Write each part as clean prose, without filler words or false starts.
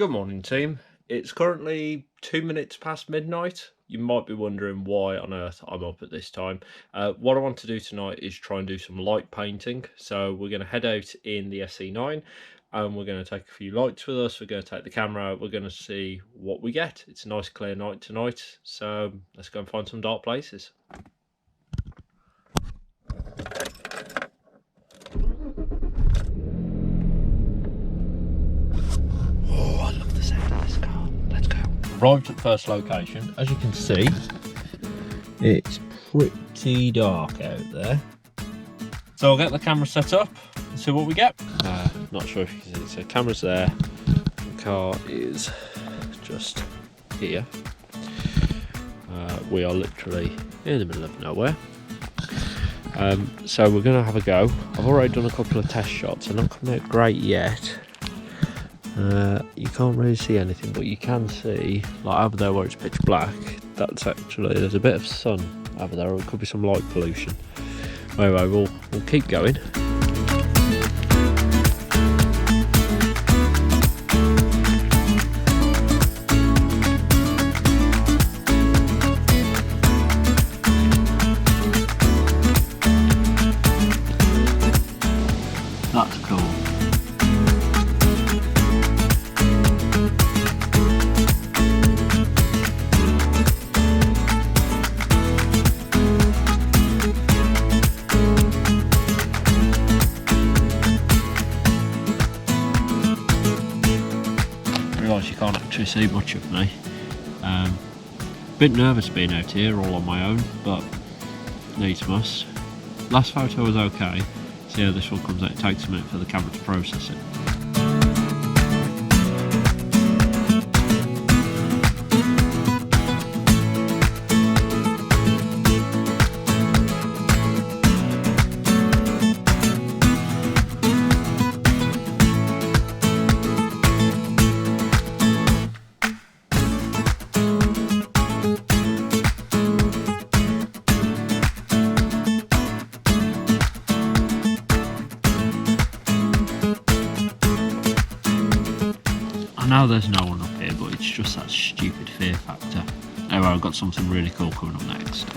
Good morning, team. It's currently 2 minutes past midnight. You might be wondering why on earth I'm up at this time. What I want to do tonight is try and do some light painting. So we're going to head out in the SE9 and we're going to take a few lights with us. We're going to take the camera out. We're going to see what we get. It's a nice clear night tonight. So let's go and find some dark places. Oh, I love the sound of this car. Let's go. Arrived at the first location. As you can see, it's pretty dark out there. So I'll get the camera set up and see what we get. Not sure if you can see. So camera's there. The car is just here. We are literally in the middle of nowhere. So we're going to have a go. I've already done a couple of test shots. They're not coming out great yet. You can't really see anything, but you can see, like over there where it's pitch black, that's actually, there's a bit of sun over there, or it could be some light pollution. Anyway, we'll keep going. That's cool. You can't actually see much of me. Bit nervous being out here all on my own, but needs must. Last photo was okay. See how this one comes out. It takes a minute for the camera to process it. I know there's no one up here, but it's just that stupid fear factor. Anyway, I've got something really cool coming up next.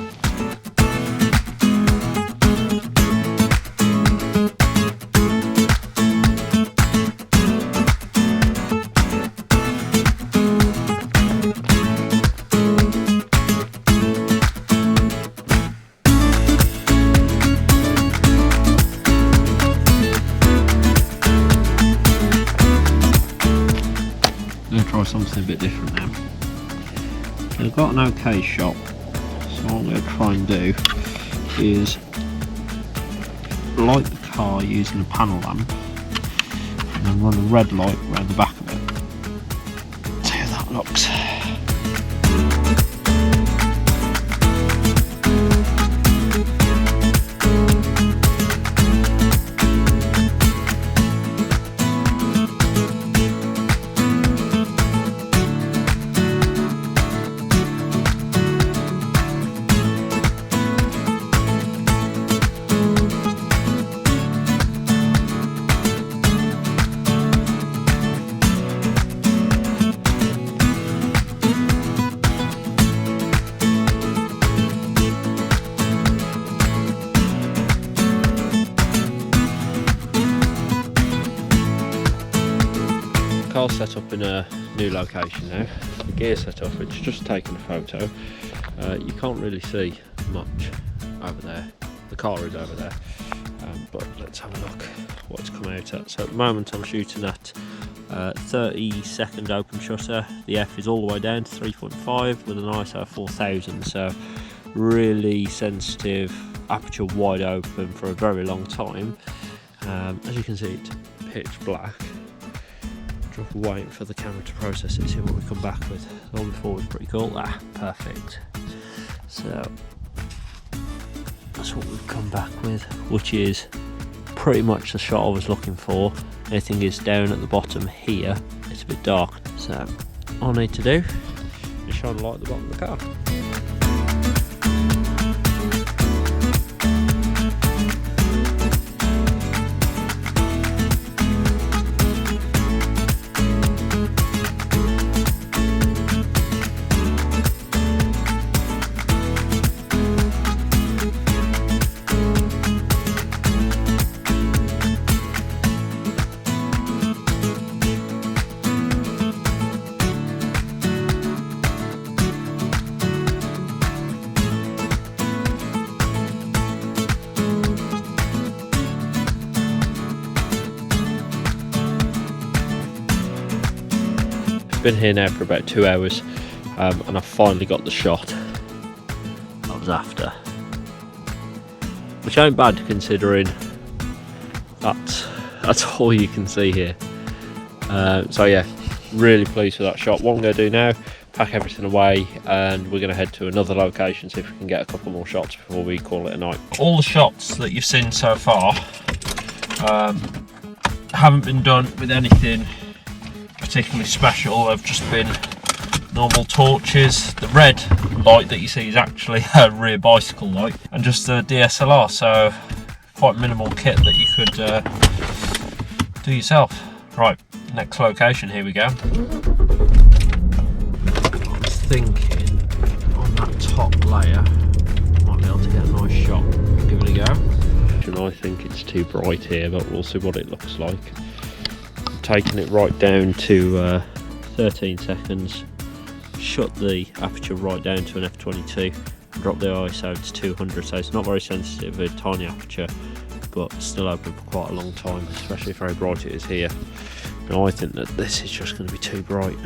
Try something a bit different now. I've got an okay shot, so what I'm going to try and do is light the car using a panel lamp and then run a red light around the back of it. See how that looks. Car's set up in a new location now. The gear set up, it's just taken a photo. You can't really see much over there. The car is over there, but let's have a look what it's come out at. So at the moment I'm shooting at 30-second open shutter. The F is all the way down to 3.5 with an ISO 4000, so really sensitive, aperture wide open for a very long time. As you can see, it's pitch black. Waiting for the camera to process it, see what we come back with. The one before was pretty cool. Perfect. So that's what we've come back with, which is pretty much the shot I was looking for. Anything is down at the bottom here, it's a bit dark. So all I need to do is shine a light at the bottom of the car. been here now for about 2 hours, and I finally got the shot I was after, which ain't bad considering that's all you can see here. So yeah, really pleased with that shot. What I'm going to do now, pack everything away, and we're going to head to another location, see if we can get a couple more shots before we call it a night. All the shots that you've seen so far haven't been done with anything particularly special. They've just been normal torches. The red light that you see is actually a rear bicycle light, and just a DSLR, so quite minimal kit that you could do yourself. Right, next location, here we go. I was thinking on that top layer might be able to get a nice shot. Give it a go. And I think it's too bright here, but we'll see what it looks like. I'm taking it right down to 13 seconds, shut the aperture right down to an f22, and drop the ISO to 200, so it's not very sensitive, a tiny aperture, but still open for quite a long time, especially if how bright it is here. And I think that this is just going to be too bright.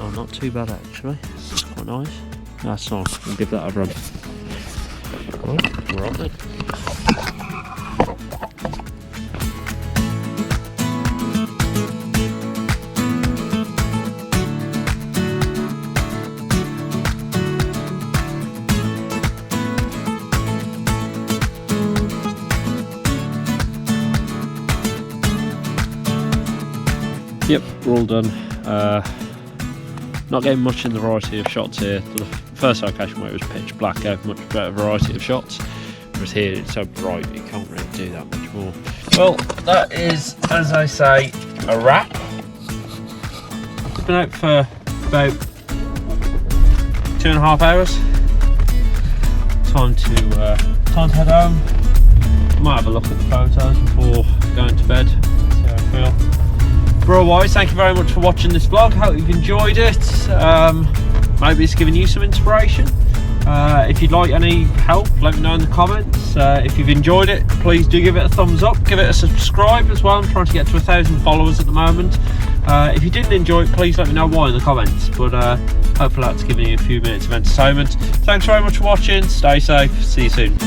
Oh, not too bad actually. That's quite nice. That's nice. We'll give that a run. Right, we're on then. Yep, we're all done. Not getting much in the variety of shots here. The first location where it was pitch black gave much better variety of shots, whereas here it's so bright you can't really do that much more. Well, that is, as I say, a wrap. It's been out for about 2.5 hours. Time to head home. Might have a look at the photos before going to bed. See how I feel. Otherwise, thank you very much for watching this vlog. Hope you've enjoyed it. Maybe it's given you some inspiration. If you'd like any help, let me know in the comments. If you've enjoyed it, please do give it a thumbs up, give it a subscribe as well. I'm trying to get to 1,000 followers at the moment. If you didn't enjoy it, please let me know why in the comments, but hopefully that's given you a few minutes of entertainment. Thanks very much for watching, stay safe, see you soon.